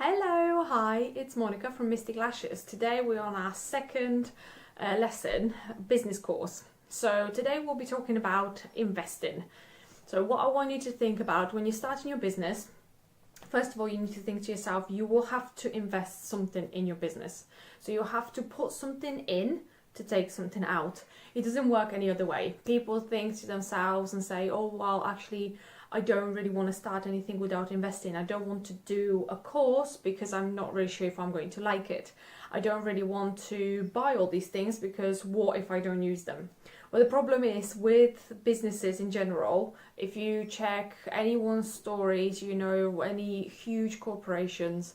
Hello, hi, it's Monica from Mystic Lashes. Today we're on our second lesson, business course. So today we'll be talking about investing. So what I want you to think about when you're starting your business, first of all, you need to think to yourself, you will have to invest something in your business. So you have to put something in to take something out. It doesn't work any other way. People think to themselves and say, oh, well, actually, I don't really want to start anything without investing. I don't want to do a course because I'm not really sure if I'm going to like it. I don't really want to buy all these things because what if I don't use them? Well, the problem is with businesses in general, if you check anyone's stories, any huge corporations,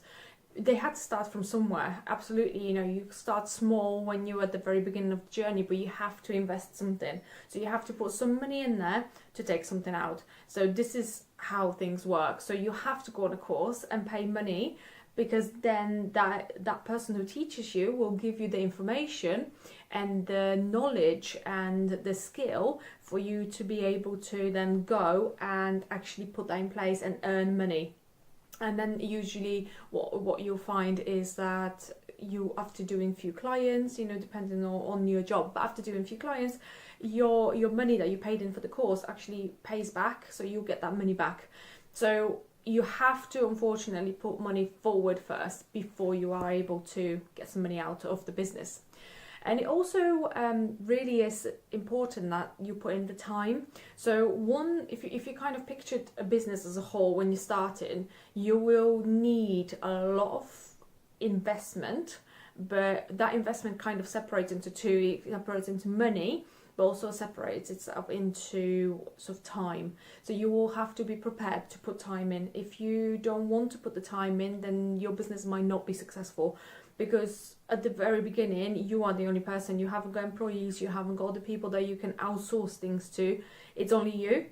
they had to start from somewhere. Absolutely, you start small when you're at the very beginning of the journey, but you have to invest something. So you have to put some money in there to take something out. So this is how things work. So you have to go on a course and pay money, because then that person who teaches you will give you the information and the knowledge and the skill for you to be able to then go and actually put that in place and earn money. And then usually what you'll find is that you, after doing few clients, depending on your job, but after doing few clients, your money that you paid in for the course actually pays back. So you'll get that money back. So you have to, unfortunately, put money forward first before you are able to get some money out of the business. And it also really is important that you put in the time. So if you kind of pictured a business as a whole when you're starting, you will need a lot of investment, but that investment kind of separates into two. It separates into money, but also separates itself into sort of time. So you will have to be prepared to put time in. If you don't want to put the time in, then your business might not be successful. Because at the very beginning, you are the only person. You haven't got employees, you haven't got the people that you can outsource things to. It's only you.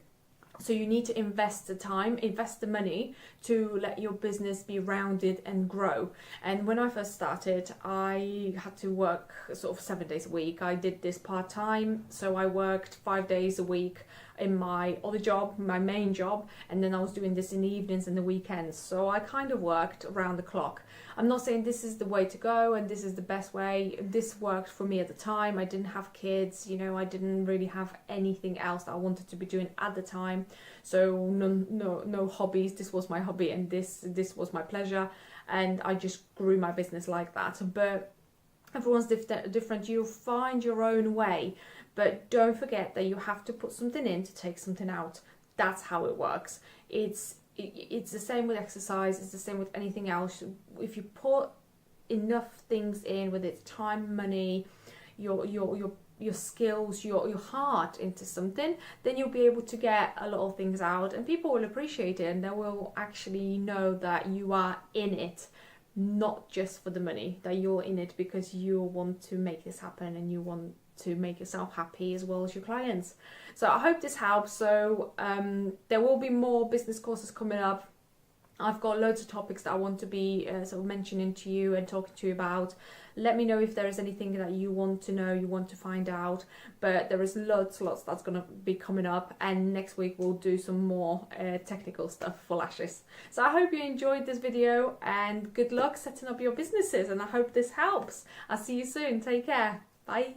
So you need to invest the time, invest the money to let your business be rounded and grow. And when I first started, I had to work sort of 7 days a week. I did this part-time, so I worked 5 days a week in my other job, my main job, and then I was doing this in the evenings and the weekends. So I kind of worked around the clock. I'm not saying this is the way to go and this is the best way. This worked for me at the time. I didn't have kids, I didn't really have anything else that I wanted to be doing at the time. So no hobbies. This was my hobby and this was my pleasure, and I just grew my business like that. But everyone's different. You'll find your own way, but don't forget that you have to put something in to take something out. That's how it works. It's the same with exercise. It's the same with anything else. If you put enough things in, whether it's time, money, your skills, your heart into something, then you'll be able to get a lot of things out, and people will appreciate it, and they will actually know that you are in it, not just for the money, that you're in it because you want to make this happen and you want to make yourself happy as well as your clients. So I hope this helps. So there will be more business courses coming up. I've got loads of topics that I want to be sort of mentioning to you and talking to you about. Let me know if there is anything that you want to know, you want to find out. But there is lots that's going to be coming up. And next week we'll do some more technical stuff for lashes. So I hope you enjoyed this video, and good luck setting up your businesses. And I hope this helps. I'll see you soon. Take care. Bye.